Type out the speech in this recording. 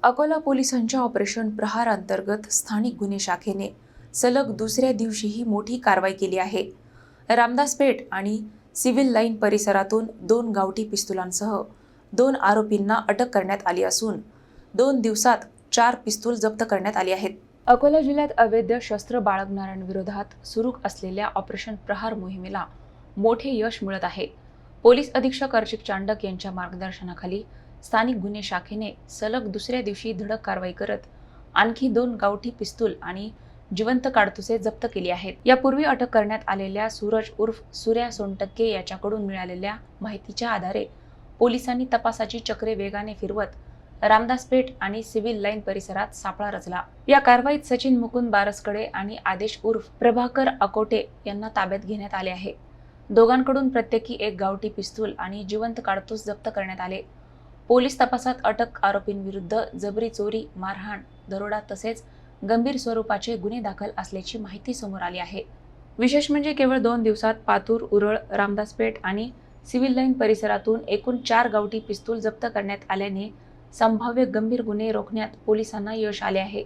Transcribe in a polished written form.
अकोला पोलिसांच्या ऑपरेशन प्रहार अंतर्गत स्थानिक गुन्हे शाखेने सलग दुसऱ्या दिवशीही मोठी कारवाई केली आहे. रामदास पेठ आणि सिव्हिल लाईन परिसरातून 2 गावठी पिस्तुलांसह 2 आरोपींना अटक करण्यात आली असून 2 दिवसात 4 पिस्तूल जप्त करण्यात आली आहेत. अकोला जिल्ह्यात अवैध शस्त्र बाळगणाऱ्यांविरोधात सुरू असलेल्या ऑपरेशन प्रहार मोहिमेला मोठे यश मिळत आहे. पोलीस अधीक्षक अर्चित चांडक यांच्या मार्गदर्शनाखाली स्थानिक गुन्हे शाखेने सलग दुसऱ्या दिवशी धडक कारवाई करत आणखी 2 गावठी पिस्तूल आणि जिवंत काडतुसे जप्त केली आहेत. यापूर्वी अटक करण्यात आलेल्या सूरज उर्फ सूर्या सोनटक्के याच्याकडून मिळालेल्या माहितीच्या आधारे पोलिसांनी तपासाची चक्रे वेगाने फिरवत रामदास पेठ आणि सिव्हिल लाईन परिसरात सापळा रचला. या कारवाईत सचिन मुकुंद बारसकडे आणि आदेश उर्फ प्रभाकर अकोटे यांना ताब्यात घेण्यात आले आहे. दोघांकडून प्रत्येकी 1 गावठी पिस्तूल आणि जिवंत काडतूस जप्त करण्यात आले. पोलीस तपासात अटक आरोपींविरुद्ध जबरी चोरी, मारहाण, दरोडा तसेच गंभीर स्वरूपाचे गुन्हे दाखल असल्याची माहिती समोर आली आहे. विशेष म्हणजे केवळ 2 दिवसात पातूर, उरळ, रामदासपेठ आणि सिव्हिल लाईन परिसरातून एकूण 4 गावठी पिस्तूल जप्त करण्यात आल्याने संभाव्य गंभीर गुन्हे रोखण्यात पोलिसांना यश आले आहे.